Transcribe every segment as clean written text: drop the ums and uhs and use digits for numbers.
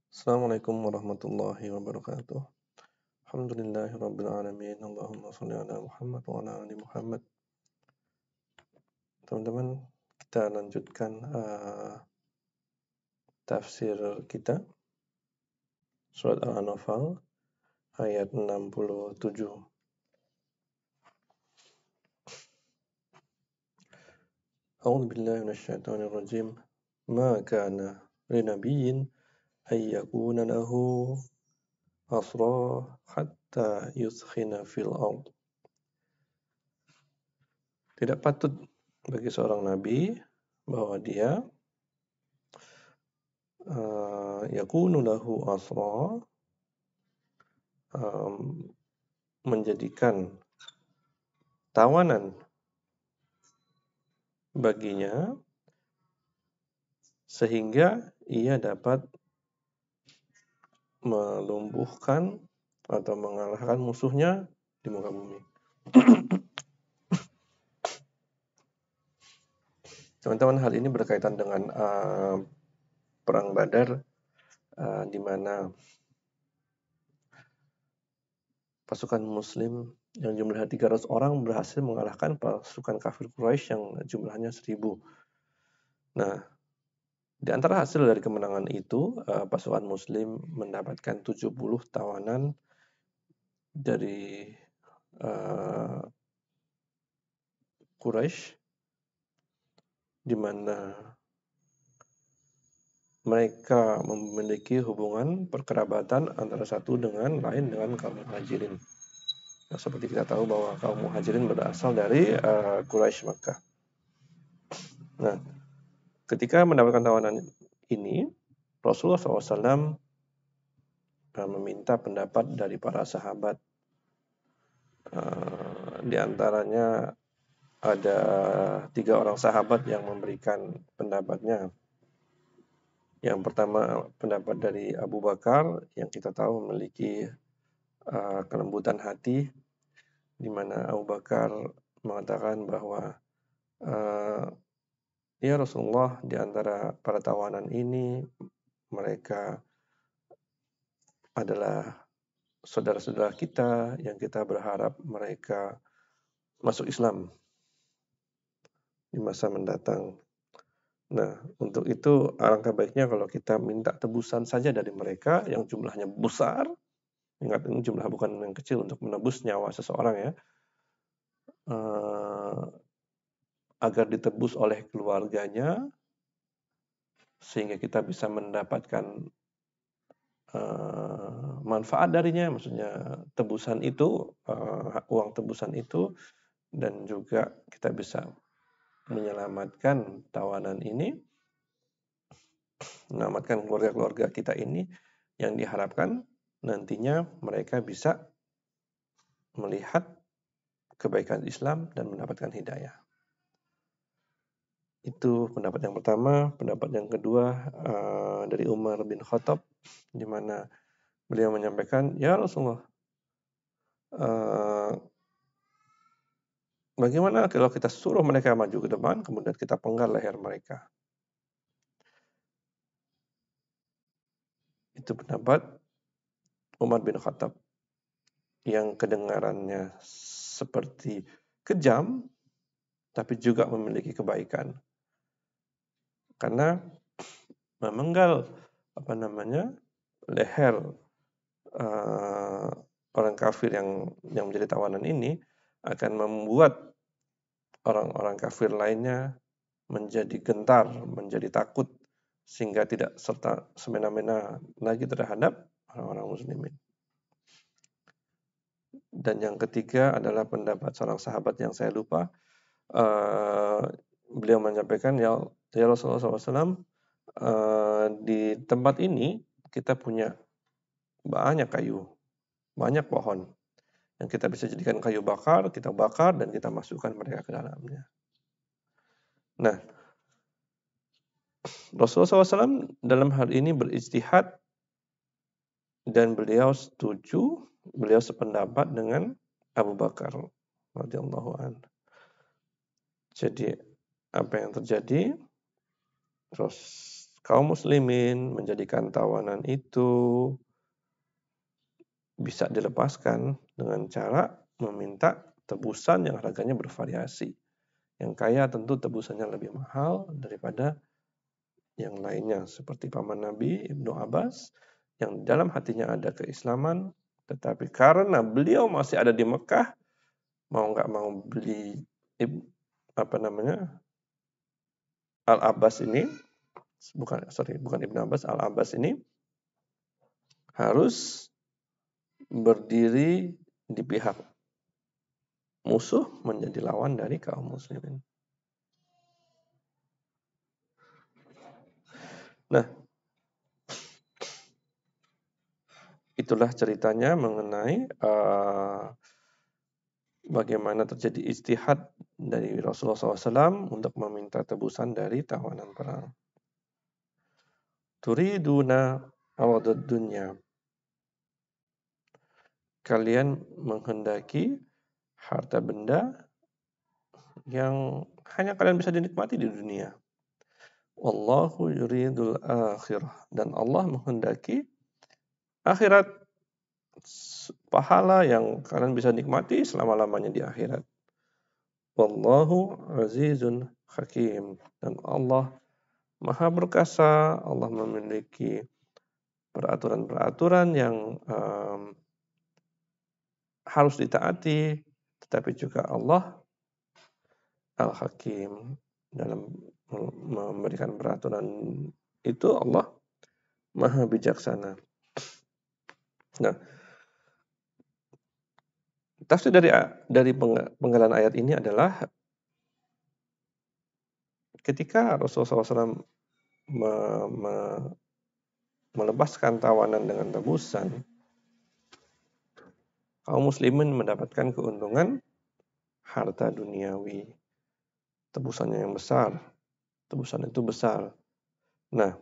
Assalamualaikum warahmatullahi wabarakatuh. Alhamdulillahirabbil alamin. Allahumma shalli ala Muhammad wa ala ali Muhammad. Teman-teman, kita lanjutkan tafsir kita surat Al-Anfal ayat 67. A'udzu billahi minasyaitonir rajim. Ma kana linabiyyin ay yakuna lahu asra hatta yuskhina fil ard. Tidak patut bagi seorang nabi bahwa dia yakunu lahu asra, menjadikan tawanan baginya sehingga ia dapat melumpuhkan atau mengalahkan musuhnya di muka bumi. Teman-teman, hal ini berkaitan dengan perang Badar, di mana pasukan Muslim yang jumlahnya 300 orang berhasil mengalahkan pasukan kafir Quraisy yang jumlahnya 1000. Nah, di antara hasil dari kemenangan itu, pasukan Muslim mendapatkan 70 tawanan dari Quraisy, di mana mereka memiliki hubungan perkerabatan antara satu dengan lain dengan kaum Muhajirin. Nah, seperti kita tahu bahwa kaum Muhajirin berasal dari Quraisy Makkah. Nah, ketika mendapatkan tawanan ini, Rasulullah SAW meminta pendapat dari para sahabat. Di antaranya ada 3 orang sahabat yang memberikan pendapatnya. Yang pertama pendapat dari Abu Bakar, yang kita tahu memiliki kelembutan hati, di mana Abu Bakar mengatakan bahwa ya Rasulullah, di antara para tawanan ini mereka adalah saudara-saudara kita yang kita berharap mereka masuk Islam di masa mendatang. Nah, untuk itu alangkah baiknya kalau kita minta tebusan saja dari mereka yang jumlahnya besar. Ingat, ini jumlah bukan yang kecil untuk menebus nyawa seseorang ya. Agar ditebus oleh keluarganya, sehingga kita bisa mendapatkan manfaat darinya, maksudnya tebusan itu, uang tebusan itu, dan juga kita bisa menyelamatkan tawanan ini, menyelamatkan keluarga-keluarga kita ini, yang diharapkan nantinya mereka bisa melihat kebaikan Islam dan mendapatkan hidayah. Itu pendapat yang pertama. Pendapat yang kedua dari Umar bin Khattab, di mana beliau menyampaikan, ya Rasulullah, bagaimana kalau kita suruh mereka maju ke depan, kemudian kita penggal leher mereka? Itu pendapat Umar bin Khattab yang kedengarannya seperti kejam, tapi juga memiliki kebaikan. Karena memenggal leher orang kafir yang menjadi tawanan ini akan membuat orang-orang kafir lainnya menjadi gentar, menjadi takut, sehingga tidak serta semena-mena lagi terhadap orang-orang muslimin. Dan yang ketiga adalah pendapat seorang sahabat yang saya lupa. Beliau menyampaikan, ya Rasulullah SAW, di tempat ini kita punya banyak kayu, banyak pohon yang kita bisa jadikan kayu bakar, kita bakar dan kita masukkan mereka ke dalamnya. Nah, Rasulullah SAW dalam hal ini berijtihad dan beliau setuju, beliau sependapat dengan Abu Bakar radhiyallahu anhu. Jadi apa yang terjadi? Terus kaum muslimin menjadikan tawanan itu bisa dilepaskan dengan cara meminta tebusan yang harganya bervariasi. Yang kaya tentu tebusannya lebih mahal daripada yang lainnya, seperti paman Nabi Ibnu Abbas yang dalam hatinya ada keislaman, tetapi karena beliau masih ada di Mekah, mau nggak mau beli Al-Abbas ini, bukan Ibnu Abbas, Al-Abbas ini harus berdiri di pihak musuh menjadi lawan dari kaum muslimin. Nah, itulah ceritanya mengenai bagaimana terjadi ijtihad dari Rasulullah SAW untuk meminta tebusan dari tawanan perang. Turiduna aradud dunya. Kalian menghendaki harta benda yang hanya kalian bisa dinikmati di dunia. Wallahu yuridul akhirah. Dan Allah menghendaki akhirat, pahala yang kalian bisa nikmati selama-lamanya di akhirat. Wallahu azizun hakim. Dan Allah Maha Perkasa, Allah memiliki peraturan-peraturan yang harus ditaati, tetapi juga Allah Al-Hakim. Dalam memberikan peraturan itu Allah Maha Bijaksana. Nah, tafsir dari penggalan ayat ini adalah ketika Rasulullah SAW melepaskan tawanan dengan tebusan, kaum muslimin mendapatkan keuntungan harta duniawi. Tebusannya yang besar. Tebusan itu besar. Nah,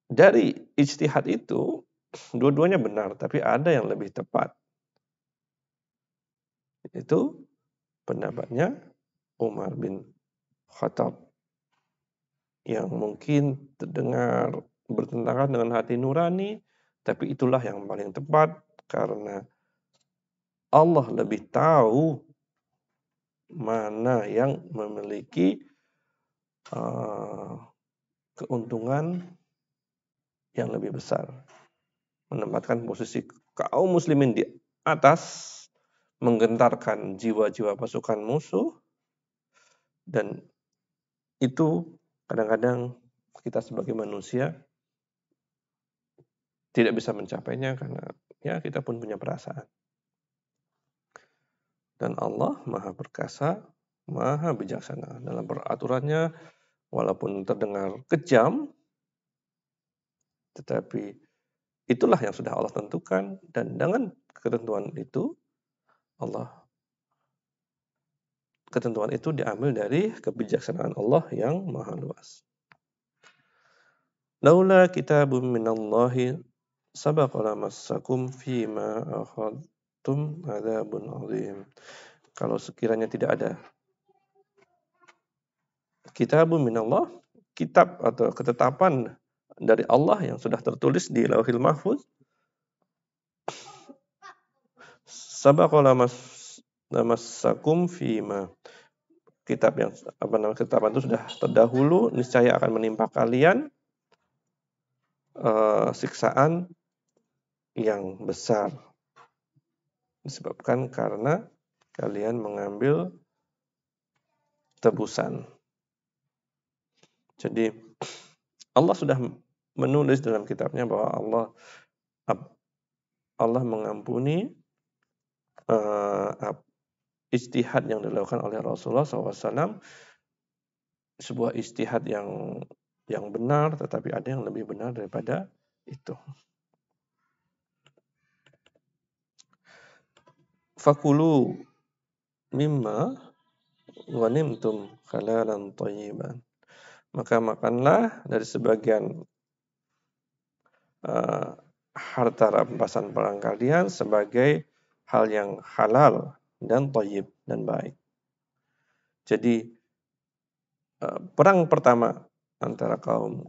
dari ijtihad itu, dua-duanya benar, tapi ada yang lebih tepat. Itu pendapatnya Umar bin Khattab. Yang mungkin terdengar bertentangan dengan hati nurani, tapi itulah yang paling tepat karena Allah lebih tahu mana yang memiliki keuntungan yang lebih besar. Menempatkan posisi kaum muslimin di atas, menggentarkan jiwa-jiwa pasukan musuh, dan itu kadang-kadang kita sebagai manusia tidak bisa mencapainya karena ya kita pun punya perasaan. Dan Allah Maha Perkasa, Maha Bijaksana dalam peraturannya, walaupun terdengar kejam, tetapi itulah yang sudah Allah tentukan, dan dengan ketentuan itu ketentuan itu diambil dari kebijaksanaan Allah yang maha luas. Laula kitabun minallahi sabaqa lamassakum fima akhadtum adzabun azim. Kalau sekiranya tidak ada kitabun minallah, kitab atau ketetapan dari Allah yang sudah tertulis di Lauhil Mahfuz, sabaqa lamassakum fima, ketetapan itu sudah terdahulu, niscaya akan menimpa kalian siksaan yang besar disebabkan karena kalian mengambil tebusan. Jadi Allah sudah menulis dalam kitabnya bahwa Allah mengampuni ijtihad yang dilakukan oleh Rasulullah SAW, sebuah ijtihad yang benar, tetapi ada yang lebih benar daripada itu. Fakulu mimma ghanimtum halalan thayyiban. Maka makanlah dari sebagian harta rampasan perang kalian sebagai hal yang halal dan thayyib dan baik. Jadi perang pertama antara kaum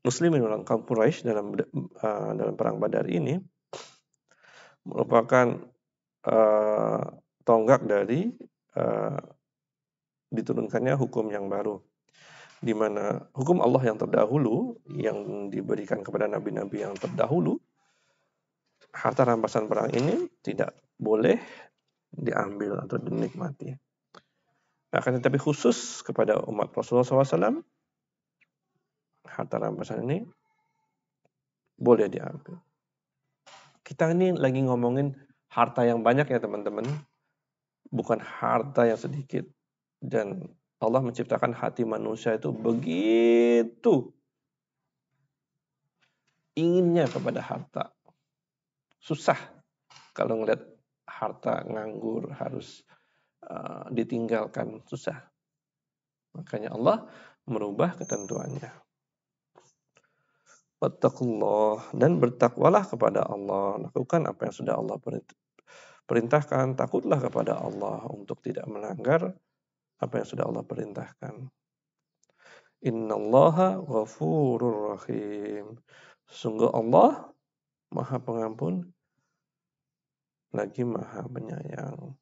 muslimin dan kaum Quraisy dalam perang Badar ini merupakan tonggak dari diturunkannya hukum yang baru, di mana hukum Allah yang terdahulu yang diberikan kepada nabi-nabi yang terdahulu, harta rampasan perang ini tidak boleh diambil atau dinikmati. Akan tetapi khusus kepada umat Rasulullah SAW, harta rampasan ini boleh diambil. Kita ini lagi ngomongin harta yang banyak ya teman-teman, bukan harta yang sedikit. Dan Allah menciptakan hati manusia itu begitu inginnya kepada harta. Susah kalau ngeliat harta nganggur harus ditinggalkan, susah. Makanya Allah merubah ketentuannya. Wattaqullah, dan bertakwalah kepada Allah. Lakukan apa yang sudah Allah perintahkan. Takutlah kepada Allah untuk tidak melanggar apa yang sudah Allah perintahkan. Innallaha ghafurur rahim. Sungguh Allah Maha Pengampun lagi Maha Penyayang.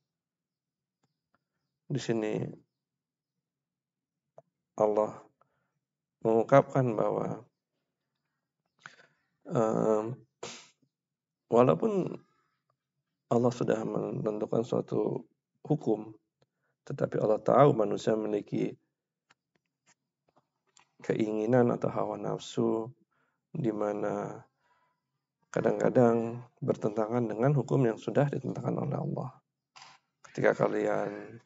Di sini Allah mengungkapkan bahwa walaupun Allah sudah menentukan suatu hukum, tetapi Allah tahu manusia memiliki keinginan atau hawa nafsu di mana kadang-kadang bertentangan dengan hukum yang sudah ditentukan oleh Allah. Ketika kalian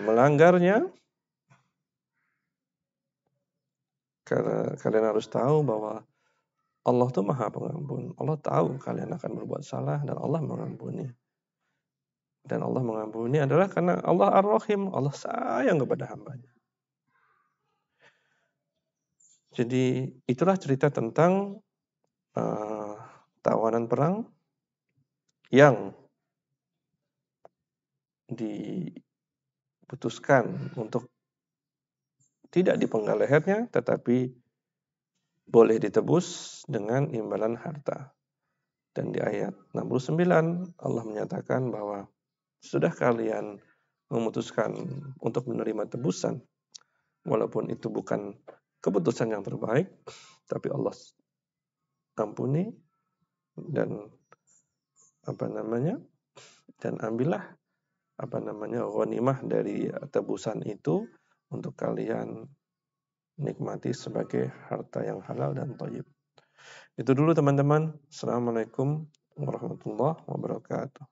melanggarnya, karena kalian harus tahu bahwa Allah itu Maha Pengampun. Allah tahu kalian akan berbuat salah dan Allah mengampuni. Dan Allah mengampuni adalah karena Allah Ar-Rahim, Allah sayang kepada hambanya. Jadi itulah cerita tentang tawanan perang yang diputuskan untuk tidak dipenggal lehernya, tetapi boleh ditebus dengan imbalan harta. Dan di ayat 69 Allah menyatakan bahwa sudah kalian memutuskan untuk menerima tebusan, walaupun itu bukan keputusan yang terbaik, tapi Allah ampuni dan dan ambillah ghanimah dari tebusan itu untuk kalian nikmati sebagai harta yang halal dan thayyib. Itu dulu teman-teman. Assalamualaikum warahmatullahi wabarakatuh.